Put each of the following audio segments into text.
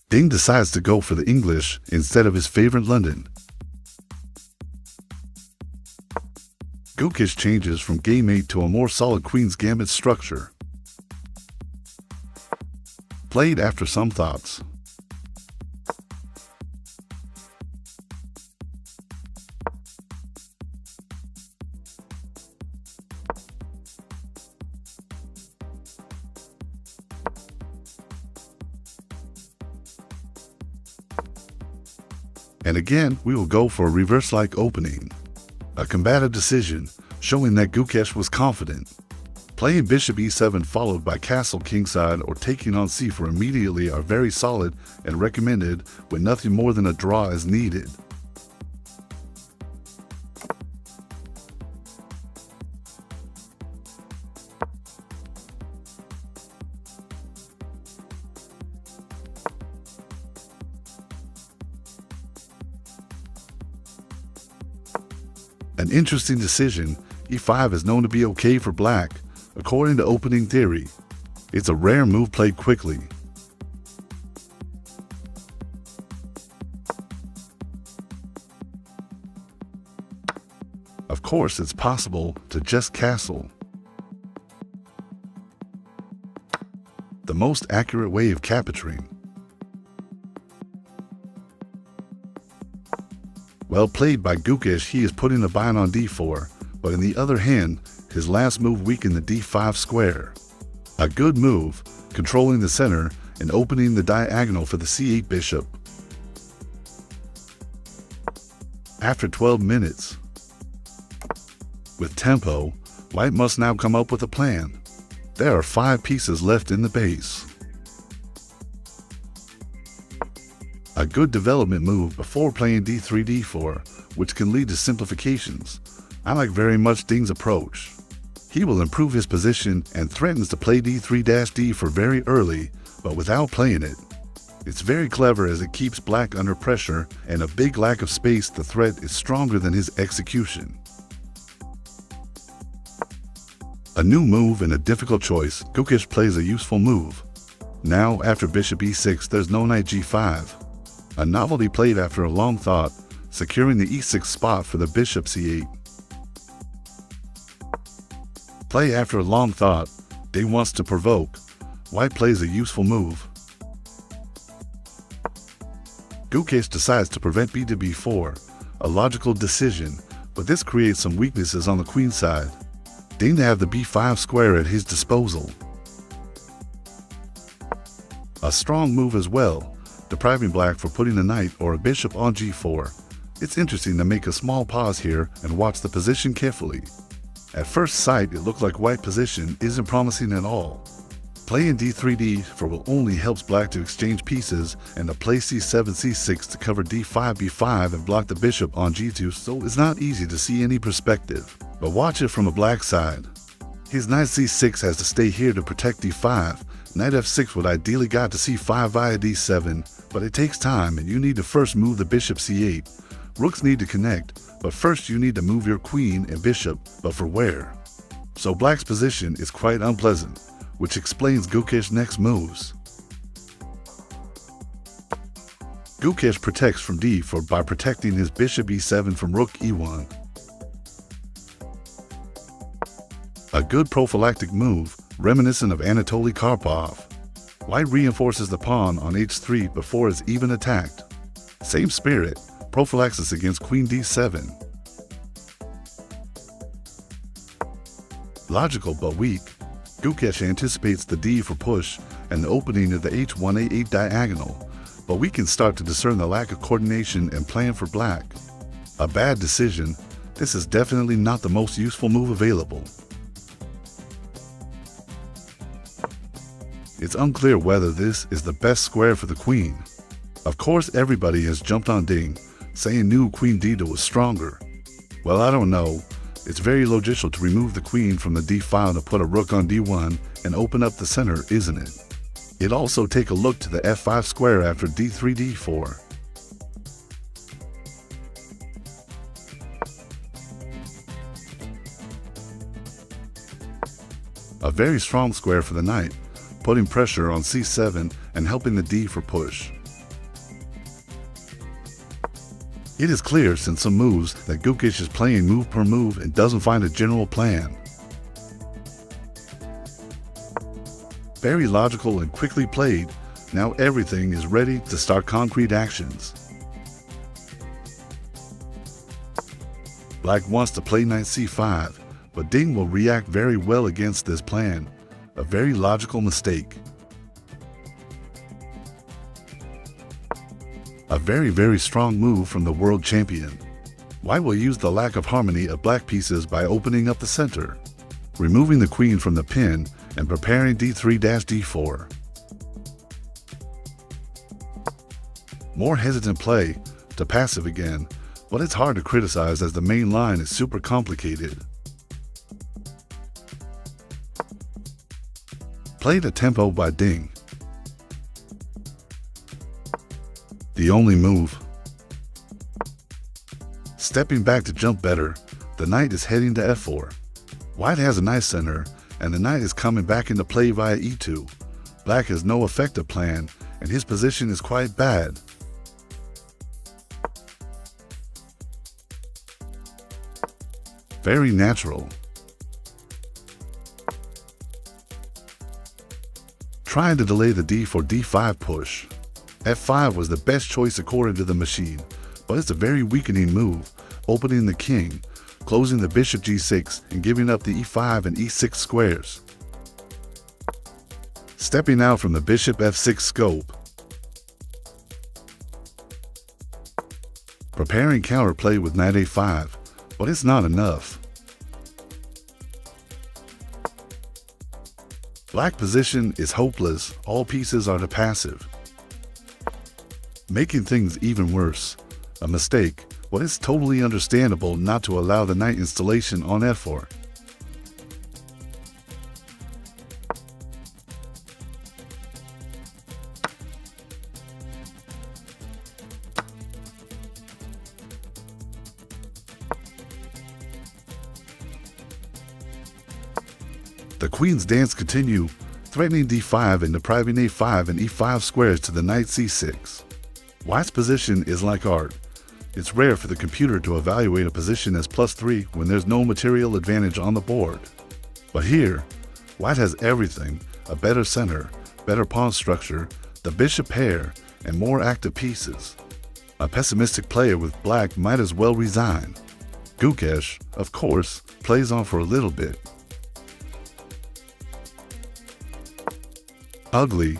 Ding decides to go for the English instead of his favorite London. Gukesh changes from game 8 to a more solid Queen's Gambit structure. Played after some thoughts. And again, we will go for a reverse-like opening. A combative decision, showing that Gukesh was confident. Playing bishop e7 followed by castle kingside or taking on c4 immediately are very solid and recommended when nothing more than a draw is needed. An interesting decision, e5 is known to be okay for black, according to opening theory. It's a rare move played quickly. Of course, it's possible to just castle. The most accurate way of capturing. Well played by Gukesh. He is putting a bind on d4, but on the other hand, his last move weakened the d5 square. A good move, controlling the center and opening the diagonal for the c8 bishop. After 12 minutes, with tempo, white must now come up with a plan. There are 5 pieces left in the base. A good development move before playing d3, d4, which can lead to simplifications. I like very much Ding's approach. He will improve his position and threatens to play d3-d4 very early, but without playing it. It's very clever as it keeps black under pressure, and a big lack of space. The threat is stronger than his execution. A new move and a difficult choice. Gukesh plays a useful move. Now, after bishop e6, there's no knight g5. A novelty played after a long thought, securing the e6 spot for the bishop c8. Play after a long thought. Ding wants to provoke. White plays a useful move. Gukesh decides to prevent b to b4, a logical decision, but this creates some weaknesses on the queen side. Ding to have the b5 square at his disposal. A strong move as well, depriving black for putting a knight or a bishop on g4. It's interesting to make a small pause here and watch the position carefully. At first sight, it looked like white position isn't promising at all. Playing d3, d4 will only helps black to exchange pieces, and to play c7, c6 to cover d5, b5 and block the bishop on g2, so it's not easy to see any perspective. But watch it from a black side. His knight c6 has to stay here to protect d5. Knight f6 would ideally got to c5 via d7, but it takes time and you need to first move the bishop c8. Rooks need to connect, but first you need to move your queen and bishop, but for where? So black's position is quite unpleasant, which explains Gukesh's next moves. Gukesh protects from d4 by protecting his bishop e7 from rook e1. A good prophylactic move, reminiscent of Anatoly Karpov. White reinforces the pawn on h3 before it's even attacked. Same spirit, prophylaxis against queen d7. Logical but weak, Gukesh anticipates the d4 push and the opening of the h1a8 diagonal, but we can start to discern the lack of coordination and plan for black. A bad decision. This is definitely not the most useful move available. It's unclear whether this is the best square for the queen. Of course, everybody has jumped on Ding, saying new queen d2 was stronger. Well, I don't know. It's very logical to remove the queen from the d file to put a rook on d1 and open up the center, isn't it? It also take a look to the f5 square after d3, d4. A very strong square for the knight, putting pressure on c7 and helping the d4 push. It is clear since some moves that Gukesh is playing move per move and doesn't find a general plan. Very logical and quickly played. Now everything is ready to start concrete actions. Black wants to play knight c5, but Ding will react very well against this plan. A very logical mistake. A very strong move from the world champion. White will use the lack of harmony of black pieces by opening up the center, removing the queen from the pin and preparing d3-d4. More hesitant play to passive again, but it's hard to criticize as the main line is super complicated. Played a tempo by Ding. The only move. Stepping back to jump better, the knight is heading to f4. White has a nice center, and the knight is coming back into play via e2. Black has no effective plan, and his position is quite bad. Very natural. Trying to delay the d4-d5 push. f5 was the best choice according to the machine, but it's a very weakening move, opening the king, closing the bishop g6 and giving up the e5 and e6 squares. Stepping out from the bishop f6 scope. Preparing counterplay with knight a5, but it's not enough. Black position is hopeless, all pieces are to passive. Making things even worse. A mistake, but it's totally understandable not to allow the knight installation on f4. The queen's dance continue, threatening d5 and depriving a5 and e5 squares to the knight c6. White's position is like art. It's rare for the computer to evaluate a position as +3 when there's no material advantage on the board. But here, White has everything: a better center, better pawn structure, the bishop pair, and more active pieces. A pessimistic player with Black might as well resign. Gukesh, of course, plays on for a little bit. Ugly.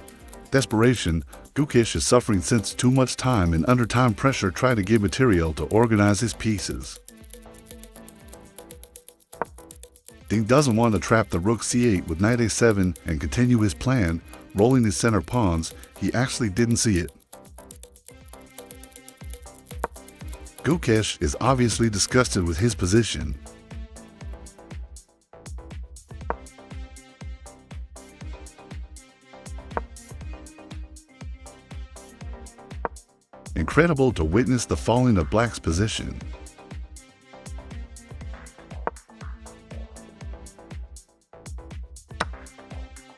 Desperation. Gukesh is suffering since too much time and under time pressure try to give material to organize his pieces. Ding doesn't want to trap the rook c8 with knight a7 and continue his plan, rolling his center pawns. He actually didn't see it. Gukesh is obviously disgusted with his position. Incredible to witness the falling of Black's position.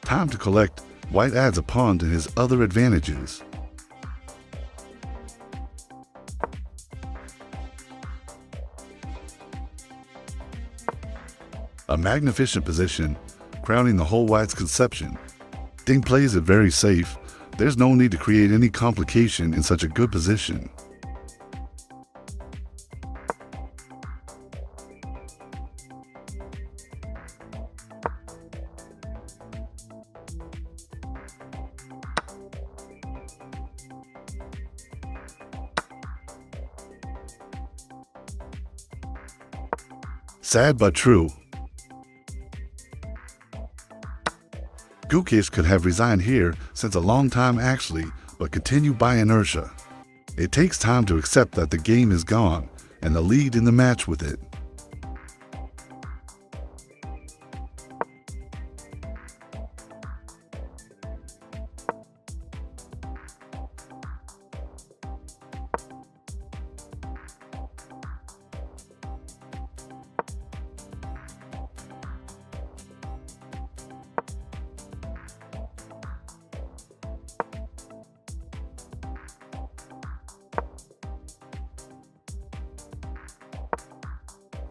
Time to collect. White adds a pawn to his other advantages. A magnificent position, crowning the whole White's conception. Ding plays it very safe. There's no need to create any complication in such a good position. Sad but true. Gukesh could have resigned here since a long time actually, but continue by inertia. It takes time to accept that the game is gone and the lead in the match with it.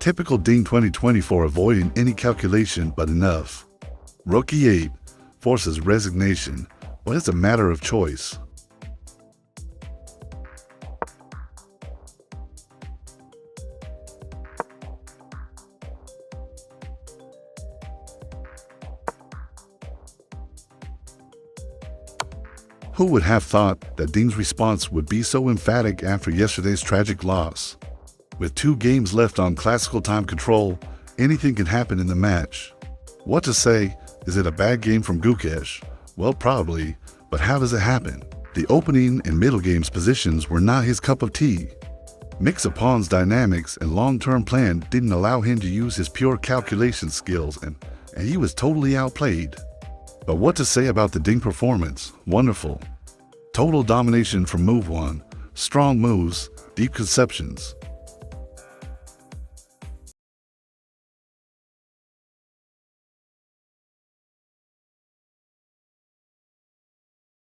Typical Ding 2024 avoiding any calculation but enough. Rook e8 forces resignation, but it's a matter of choice. Who would have thought that Ding's response would be so emphatic after yesterday's tragic loss? With 2 games left on classical time control, anything can happen in the match. What to say? Is it a bad game from Gukesh? Well, probably, but how does it happen? The opening and middle game's positions were not his cup of tea. Mix of pawns dynamics and long-term plan didn't allow him to use his pure calculation skills, and he was totally outplayed. But what to say about the Ding performance? Wonderful. Total domination from move 1, strong moves, deep conceptions.